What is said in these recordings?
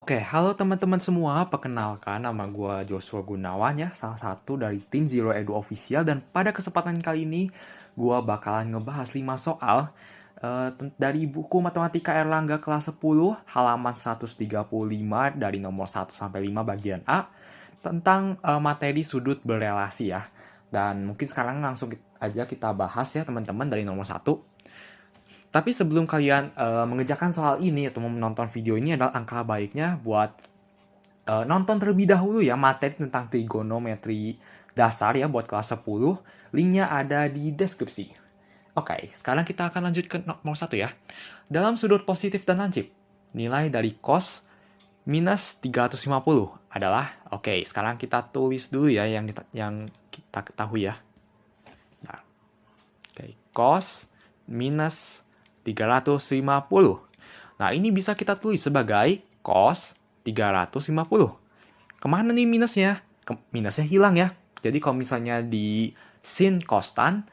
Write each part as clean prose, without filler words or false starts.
Oke, halo teman-teman semua. Perkenalkan, nama gue Joshua Gunawan ya, salah satu dari tim Zero Edu Official. Dan pada kesempatan kali ini, gue bakalan ngebahas 5 soal dari buku Matematika Erlangga kelas 10, halaman 135 dari nomor 1 sampai 5 bagian A, tentang materi sudut berelasi ya. Dan mungkin sekarang langsung aja kita bahas ya teman-teman dari nomor 1. Tapi sebelum kalian mengerjakan soal ini atau menonton video ini adalah angka baiknya buat nonton terlebih dahulu ya materi tentang trigonometri dasar ya buat kelas 10. Linknya ada di deskripsi. Oke, sekarang kita akan lanjut ke nomor 1 ya. Dalam sudut positif dan lancip, nilai dari cos minus 350 adalah, oke, sekarang kita tulis dulu ya yang kita ketahui ya. Nah, oke, cos minus 350. Nah, ini bisa kita tulis sebagai cos 350. Kemana nih minusnya? Minusnya hilang ya. Jadi kalau misalnya di sin kostan,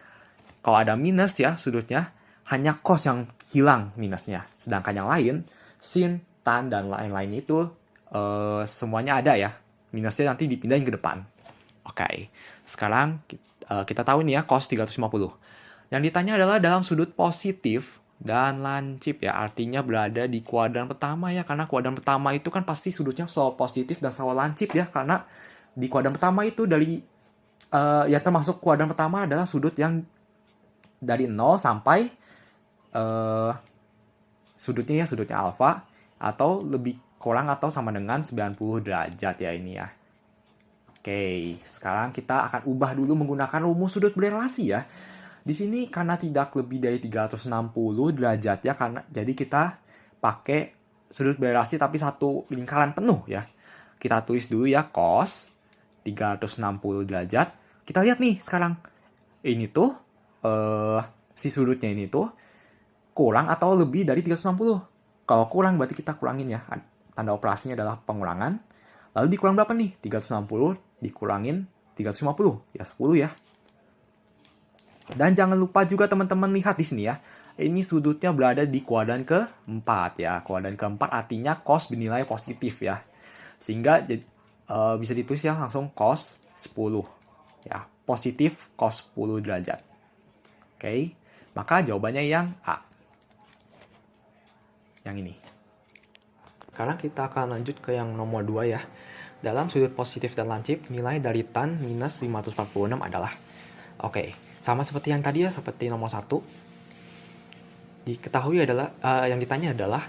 kalau ada minus ya sudutnya, hanya cos yang hilang minusnya. Sedangkan yang lain, sin, tan, dan lain-lain itu semuanya ada ya. Minusnya nanti dipindahin ke depan. Oke, sekarang kita tahu nih ya cos 350. Yang ditanya adalah dalam sudut positif dan lancip ya, artinya berada di kuadran pertama ya, karena kuadran pertama itu kan pasti sudutnya selalu positif dan selalu lancip ya, karena di kuadran pertama itu dari ya termasuk kuadran pertama adalah sudut yang dari 0 sampai sudutnya alfa atau lebih kurang atau sama dengan 90 derajat ya ini ya. Oke, sekarang kita akan ubah dulu menggunakan rumus sudut berelasi ya. Di sini karena tidak lebih dari 360 derajat ya, karena jadi kita pakai sudut berelasi tapi satu lingkaran penuh ya. Kita tulis dulu ya cos 360 derajat. Kita lihat nih sekarang. Ini tuh si sudutnya ini tuh kurang atau lebih dari 360. Kalau kurang berarti kita kurangin ya. Tanda operasinya adalah pengurangan. Lalu dikurang berapa nih? 360 dikurangin 350. Ya 10 ya. Dan jangan lupa juga teman-teman lihat di sini ya. Ini sudutnya berada di kuadran keempat ya. Kuadran keempat artinya cos bernilai positif ya. Sehingga bisa ditulis ya langsung cos 10 ya. Positif cos 10 derajat. Oke. Maka jawabannya yang A. Yang ini. Sekarang kita akan lanjut ke yang nomor 2 ya. Dalam sudut positif dan lancip, nilai dari tan minus 546 adalah. Oke. Sama seperti yang tadi ya, seperti nomor 1. Diketahui adalah, yang ditanya adalah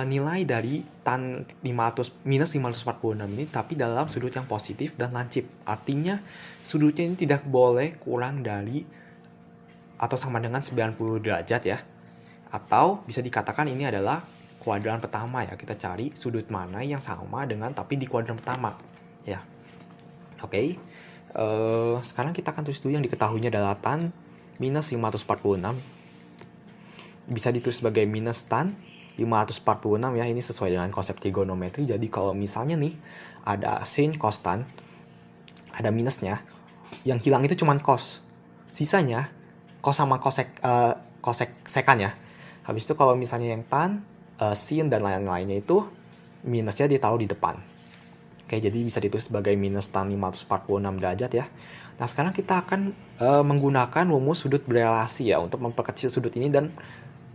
nilai dari tan minus 546 ini, tapi dalam sudut yang positif dan lancip. Artinya, sudutnya ini tidak boleh kurang dari atau sama dengan 90 derajat ya. Atau bisa dikatakan ini adalah kuadran pertama ya. Kita cari sudut mana yang sama dengan tapi di kuadran pertama ya. Oke. Sekarang kita akan tulis dulu yang diketahuinya adalah tan minus 546. Bisa ditulis sebagai minus tan 546 ya. Ini sesuai dengan konsep trigonometri. Jadi kalau misalnya nih ada sin cos tan, ada minusnya, yang hilang itu cuma cos. Sisanya cos sama sekan ya. Habis itu kalau misalnya yang tan, sin dan lain-lainnya itu minusnya ditaruh di depan. Oke, jadi bisa ditulis sebagai minus tan 546 derajat ya. Nah, sekarang kita akan menggunakan rumus sudut berelasi ya untuk memperkecil sudut ini dan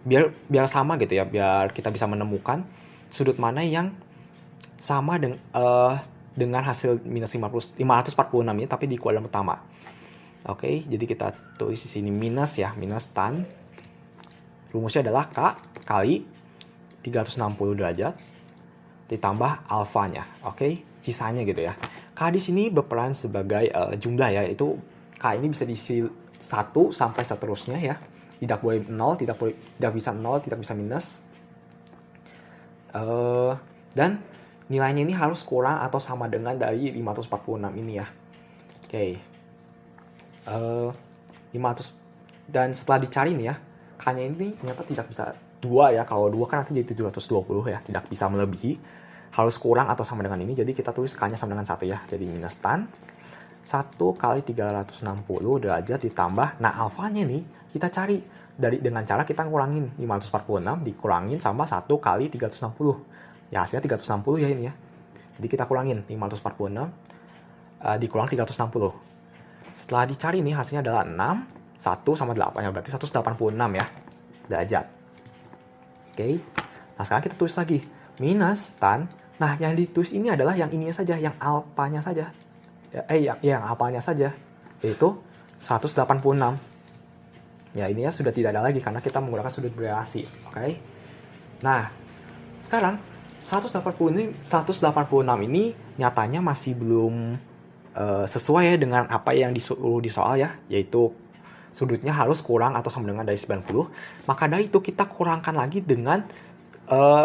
biar sama gitu ya, biar kita bisa menemukan sudut mana yang sama dengan hasil minus 546 ini tapi di kuadran pertama. Oke, jadi kita tulis di sini minus ya, minus tan. Rumusnya adalah K kali 360 derajat ditambah alfanya. Oke, sisanya gitu ya. K di sini berperan sebagai jumlah ya. Itu K ini bisa diisi 1 sampai seterusnya ya. Tidak boleh 0, tidak bisa 0, tidak bisa minus. Dan nilainya ini harus kurang atau sama dengan dari 546 ini ya. Oke. 500 dan setelah dicari nih ya, K-nya ini ternyata tidak bisa 2 ya. Kalau 2 kan nanti jadi 720 ya. Tidak bisa melebihi. Harus kurang atau sama dengan ini. Jadi kita tulis K-nya sama dengan 1 ya. Jadi minus tan 1 kali 360 derajat ditambah. Nah, alfanya nih kita cari dengan cara kita ngurangin 546 dikurangin sama 1 kali 360. Ya hasilnya 360 ya ini ya. Jadi kita kurangin 546 dikurang 360. Setelah dicari nih hasilnya adalah 6, 1 sama 8 ya, berarti 186 ya derajat. Oke. Nah sekarang kita tulis lagi minus tan. Nah yang ditulis ini adalah yang ininya saja, yang alfanya saja. Yang alfanya saja, yaitu 186. Ya ini ya sudah tidak ada lagi karena kita menggunakan sudut berelasi. Oke. Nah sekarang 186 ini nyatanya masih belum sesuai ya dengan apa yang disuruh di soal ya, yaitu sudutnya harus kurang atau sama dengan dari 90. Maka dari itu kita kurangkan lagi dengan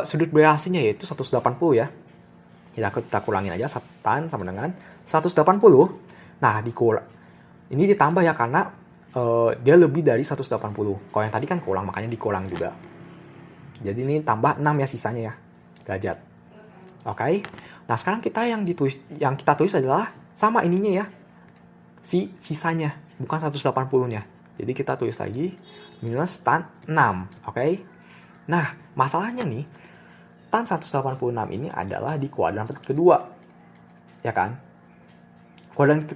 sudut berelasinya yaitu 180 ya. Kita kurangin aja tan sama dengan 180. Nah ini ditambah ya karena dia lebih dari 180. Kalau yang tadi kan kurang, makanya dikurang juga. Jadi ini tambah 6 ya sisanya ya derajat. Oke. Nah sekarang yang kita tulis adalah sama ininya ya, sisanya bukan 180-nya. Jadi kita tulis lagi minus tan 6. Oke. Nah masalahnya nih, tan 186 ini adalah di kuadran kedua ya kan, kuadran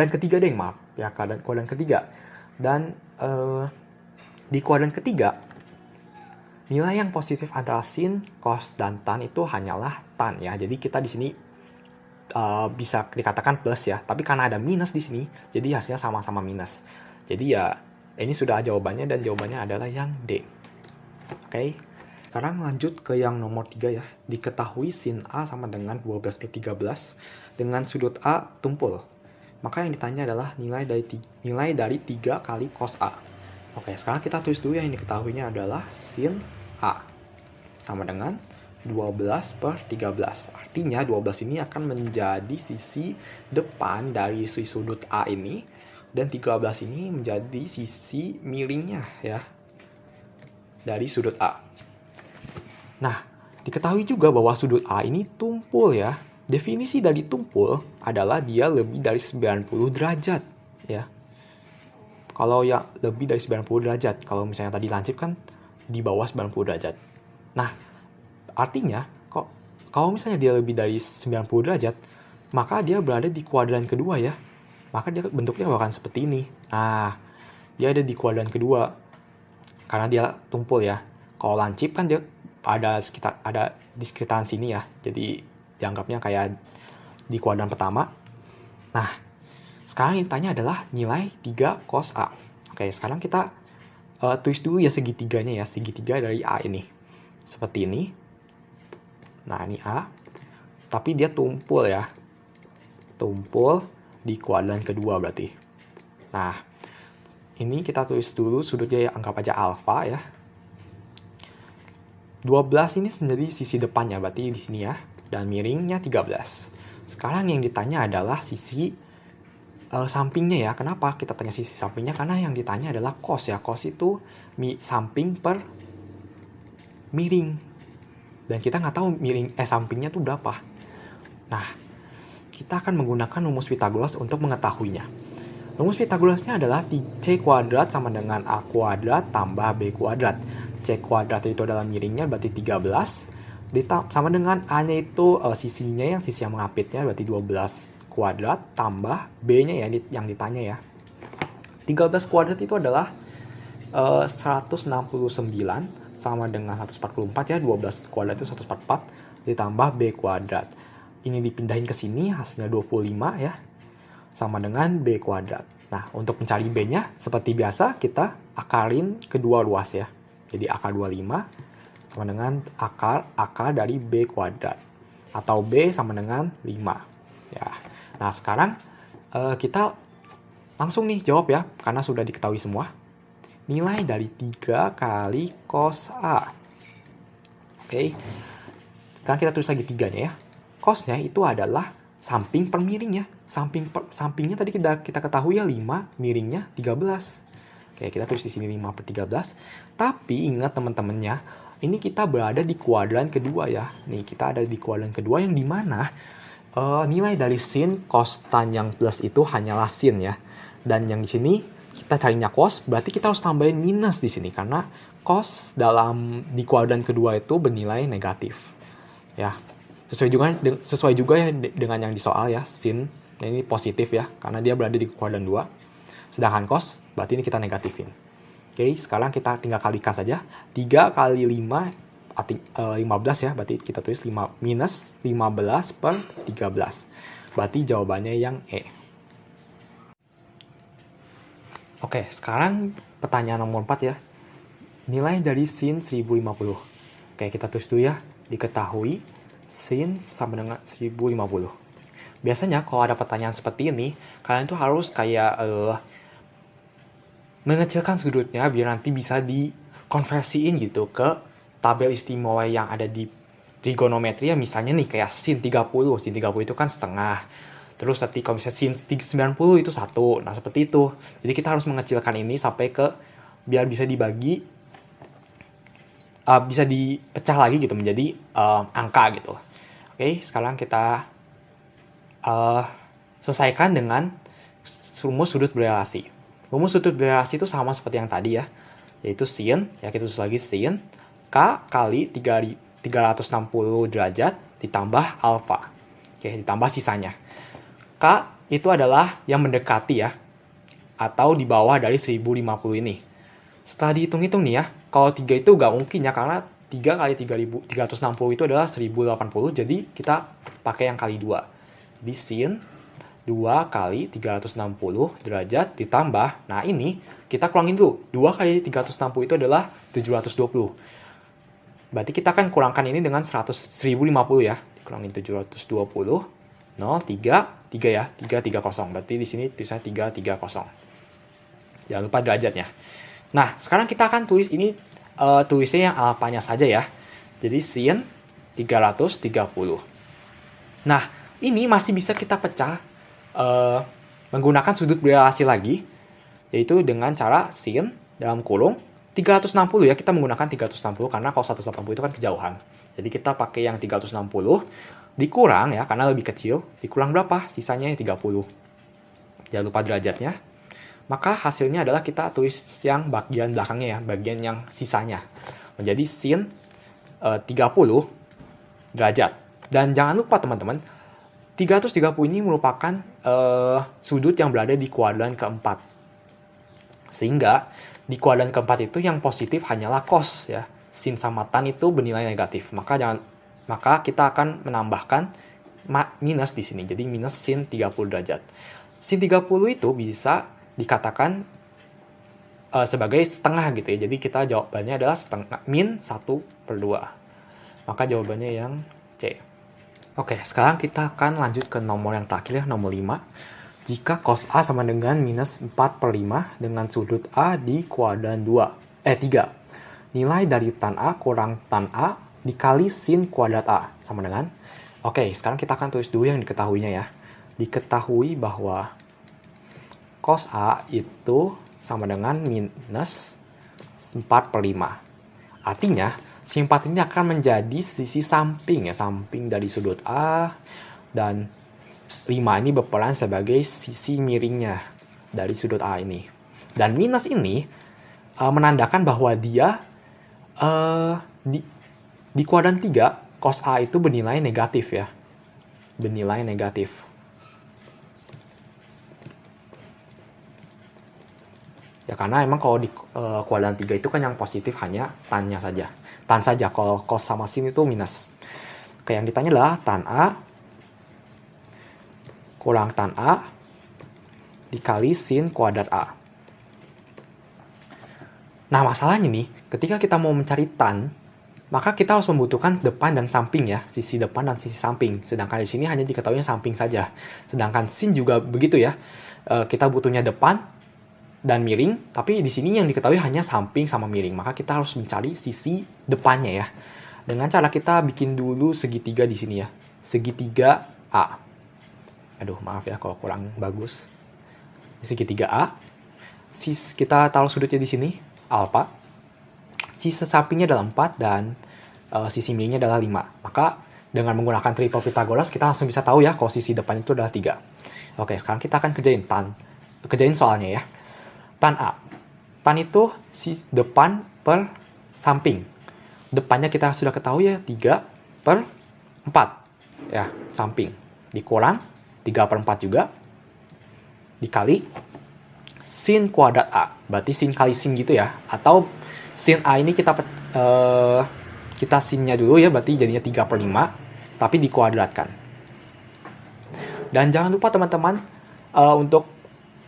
ketiga deh maaf ya, kuadran ketiga. Dan di kuadran ketiga nilai yang positif antara sin, cos, dan tan itu hanyalah tan ya. Jadi kita di sini bisa dikatakan plus ya, tapi karena ada minus di sini, jadi hasilnya sama-sama minus. Jadi ya ini sudah jawabannya dan jawabannya adalah yang D. Oke. Sekarang lanjut ke yang nomor 3 ya. Diketahui sin A sama dengan 12/13 dengan sudut A tumpul. Maka yang ditanya adalah nilai dari 3 kali cos A. Oke, sekarang kita tulis dulu yang diketahuinya adalah sin A sama dengan 12/13. Artinya 12 ini akan menjadi sisi depan dari sudut A ini, dan 13 ini menjadi sisi miringnya ya dari sudut A. Nah, diketahui juga bahwa sudut A ini tumpul ya. Definisi dari tumpul adalah dia lebih dari 90 derajat ya. Kalau yang lebih dari 90 derajat, kalau misalnya tadi lancip kan di bawah 90 derajat. Nah, artinya kalau misalnya dia lebih dari 90 derajat, maka dia berada di kuadran kedua ya. Maka dia bentuknya akan seperti ini. Nah, dia ada di kuadran kedua karena dia tumpul ya. Kalau lancip kan dia ada di sekitaran sini ya. Jadi dianggapnya kayak di kuadran pertama. Nah, sekarang yang ditanya adalah nilai 3 cos A. Oke, sekarang kita tulis dulu ya segitiganya ya. Segitiga dari A ini. Seperti ini. Nah, ini A. Tapi dia tumpul ya. Tumpul di kuadran kedua berarti. Nah, ini kita tulis dulu sudutnya ya, anggap aja alfa ya. 12 ini sendiri sisi depannya berarti di sini ya. Dan miringnya 13. Sekarang yang ditanya adalah sisi sampingnya ya. Kenapa kita tanya sisi sampingnya? Karena yang ditanya adalah cos ya. Cos itu samping per miring. Dan kita nggak tahu sampingnya tuh berapa. Nah, kita akan menggunakan rumus Pythagoras untuk mengetahuinya. Rumus Pythagorasnya adalah C kuadrat sama dengan A kuadrat tambah B kuadrat. C kuadrat itu adalah miringnya berarti 13. Sama dengan A-nya itu sisinya yang sisi yang mengapitnya berarti 12 kuadrat tambah B-nya ya yang ditanya ya. 13 kuadrat itu adalah 169 sama dengan 144 ya. 12 kuadrat itu 144 ditambah B kuadrat. Ini dipindahin ke sini hasilnya 25 ya. Sama dengan B kuadrat. Nah, untuk mencari B-nya seperti biasa kita akarin kedua ruas ya. Jadi akar 25 sama dengan akar dari B kuadrat. Atau B sama dengan 5. Ya. Nah, sekarang kita langsung nih jawab ya. Karena sudah diketahui semua. Nilai dari 3 kali cos A. Oke. Sekarang kita tulis lagi 3-nya ya. Cosnya itu adalah samping per miring ya. Sampingnya tadi kita ketahui ya 5, miringnya 13. Oke, kita tulis di sini 5/13. Tapi ingat teman-temannya, ini kita berada di kuadran kedua ya. Nih, kita ada di kuadran kedua yang dimana nilai dari sin, cos, tan yang plus itu hanyalah sin ya. Dan yang di sini kita carinya cos, berarti kita harus tambahin minus di sini karena cos di kuadran kedua itu bernilai negatif. Ya, sesuai juga ya dengan yang di soal ya, sin. Nah, ini positif ya, karena dia berada di kuadran 2. Sedangkan cos, berarti ini kita negatifin. Oke, sekarang kita tinggal kalikan saja. 3 kali 5, 15 ya, berarti kita tulis 5 minus 15 per 13. Berarti jawabannya yang E. Oke, sekarang pertanyaan nomor 4 ya. Nilai dari sin 1050. Oke, kita tulis dulu ya. Diketahui sin sama dengan 1050. Biasanya kalau ada pertanyaan seperti ini, kalian tuh harus kayak mengecilkan sudutnya biar nanti bisa dikonversiin gitu ke tabel istimewa yang ada di trigonometri ya, misalnya nih kayak sin 30. Sin 30 itu kan setengah. Terus nanti kalau misalnya sin 90 itu 1. Nah, seperti itu. Jadi kita harus mengecilkan ini sampai ke biar bisa dibagi bisa dipecah lagi gitu menjadi angka gitu. Oke, sekarang kita selesaikan dengan rumus sudut berelasi. Rumus sudut berelasi itu sama seperti yang tadi ya, yaitu sin, ya kita tulis lagi sin, K kali 360 derajat ditambah alfa. Oke, ditambah sisanya. K itu adalah yang mendekati ya, atau di bawah dari 1050 ini. Setelah dihitung-hitung nih ya, kalau 3 itu nggak mungkin ya, karena 3 kali 360 itu adalah 1080, jadi kita pakai yang kali 2. Jadi sin 2 kali 360 derajat ditambah, nah ini kita kurangin dulu, 2 kali 360 itu adalah 720. Berarti kita akan kurangkan ini dengan 1050 ya, dikurangin 720, 0, 3 ya, 330. Berarti di sini tulisannya 330. Jangan lupa derajatnya. Nah, sekarang kita akan tulis ini, tulisnya yang alfanya saja ya. Jadi sin 330. Nah, ini masih bisa kita pecah menggunakan sudut berelasi lagi, yaitu dengan cara sin dalam kurung 360 ya, kita menggunakan 360 karena kalau 180 itu kan kejauhan. Jadi kita pakai yang 360 dikurang ya, karena lebih kecil, dikurang berapa? Sisanya 30. Jangan lupa derajatnya. Maka hasilnya adalah kita tulis yang bagian belakangnya ya, bagian yang sisanya. Menjadi sin 30 derajat. Dan jangan lupa teman-teman, 330 ini merupakan sudut yang berada di kuadran keempat. Sehingga di kuadran keempat itu yang positif hanyalah cos ya. Sin sama tan itu bernilai negatif. Maka kita akan menambahkan minus di sini. Jadi minus sin 30 derajat. Sin 30 itu bisa dikatakan sebagai setengah gitu ya. Jadi kita jawabannya adalah setengah min 1/2. Maka jawabannya yang C. Oke, sekarang kita akan lanjut ke nomor yang terakhir ya, nomor 5. Jika cos A sama dengan minus 4/5 dengan sudut A di kuadran 3. Nilai dari tan A kurang tan A dikali sin kuadrat A sama dengan. Oke, sekarang kita akan tulis dulu yang diketahuinya ya. Diketahui bahwa cos A itu sama dengan minus 4/5. Artinya, si 4 ini akan menjadi sisi samping ya, samping dari sudut A, dan 5 ini berperan sebagai sisi miringnya dari sudut A ini. Dan minus ini menandakan bahwa dia di kuadran 3, cos A itu bernilai negatif ya. Bernilai negatif. Ya karena emang kalau di kuadran 3 itu kan yang positif hanya tan-nya saja. Tan saja, kalau cos sama sin itu minus. Oke, yang ditanya adalah tan A kurang tan A dikali sin kuadrat A. Nah, masalahnya nih, ketika kita mau mencari tan, maka kita harus membutuhkan depan dan samping ya, sisi depan dan sisi samping. Sedangkan di sini hanya diketahui samping saja. Sedangkan sin juga begitu ya. Kita butuhnya depan dan miring, tapi di sini yang diketahui hanya samping sama miring. Maka kita harus mencari sisi depannya ya. Dengan cara kita bikin dulu segitiga di sini ya. Segitiga A. Aduh, maaf ya kalau kurang bagus. Segitiga A. Kita taruh sudutnya di sini, alfa. Sisi sampingnya adalah 4 dan sisi miringnya adalah 5. Maka dengan menggunakan triple Pythagoras kita langsung bisa tahu ya kalau sisi depan itu adalah 3. Oke, sekarang kita akan kerjain soalnya ya. Tan A. Tan itu depan per samping. Depannya kita sudah ketahui ya, 3 per 4 ya, samping dikurang 3/4 juga dikali sin kuadrat A. Berarti sin kali sin gitu ya. Atau sin A ini kita sinnya dulu ya, berarti jadinya 3/5 tapi dikuadratkan. Dan jangan lupa teman-teman untuk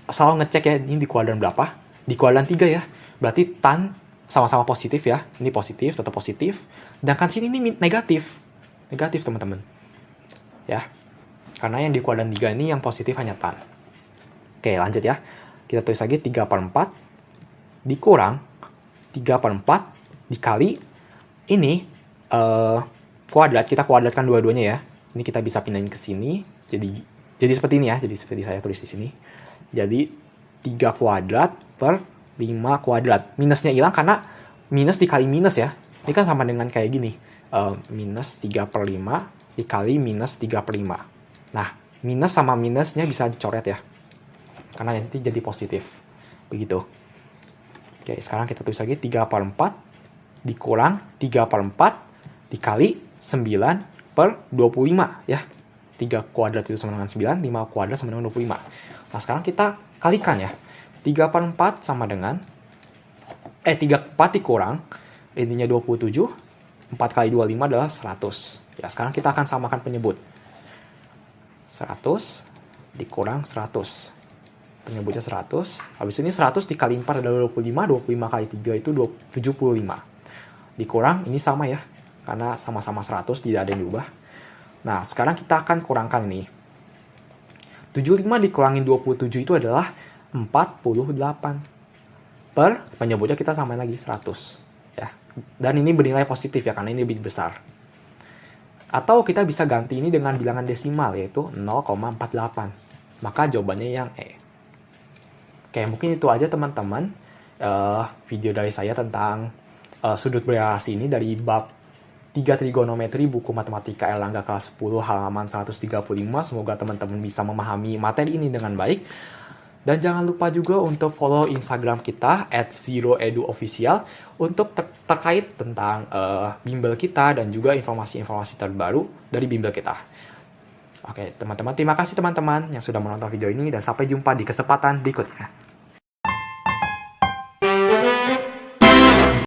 selalu ngecek ya, ini di kuadran berapa? Di kuadran 3 ya. Berarti tan sama-sama positif ya. Ini positif, tetap positif. Sedangkan sini ini negatif. Negatif teman-teman. Ya. Karena yang di kuadran 3 ini yang positif hanya tan. Oke, lanjut ya. Kita tulis lagi 3/4 dikurang 3/4 dikali ini kuadrat. Kita kuadratkan dua-duanya ya. Ini kita bisa pindahin ke sini. Jadi seperti ini ya. Jadi seperti saya tulis di sini. Jadi 3 kuadrat per 5 kuadrat. Minusnya hilang karena minus dikali minus ya. Ini kan sama dengan kayak gini. Minus 3/5 dikali minus 3/5. Nah, minus sama minusnya bisa dicoret ya. Karena nanti jadi positif. Begitu. Oke, sekarang kita tulis lagi 3/4 dikurang 3/4 dikali 9/25 ya. 3 kuadrat itu sama dengan 9, 5 kuadrat sama dengan 25. Nah, sekarang kita kalikan ya. 3/4 sama dengan 3/4 dikurang intinya 27. 4 kali 25 adalah 100. Ya, sekarang kita akan samakan penyebut. 100 dikurang 100. Penyebutnya 100. Habis ini 100 dikali 4 adalah 25. 25 kali 3 itu 75. Dikurang, ini sama ya. Karena sama-sama 100, tidak ada yang diubah. Nah, sekarang kita akan kurangkan ini. 75 dikurangin 27 itu adalah 48. Per penyebutnya kita samain lagi 100. Ya. Dan ini bernilai positif ya, karena ini lebih besar. Atau kita bisa ganti ini dengan bilangan desimal, yaitu 0,48. Maka jawabannya yang E. Oke, mungkin itu aja teman-teman video dari saya tentang sudut berelasi ini dari bab 3 trigonometri buku matematika Erlangga kelas 10 halaman 135. Semoga teman-teman bisa memahami materi ini dengan baik. Dan jangan lupa juga untuk follow Instagram kita @zeroeduofficial untuk terkait tentang bimbel kita dan juga informasi-informasi terbaru dari bimbel kita. Oke, teman-teman, terima kasih teman-teman yang sudah menonton video ini dan sampai jumpa di kesempatan berikutnya.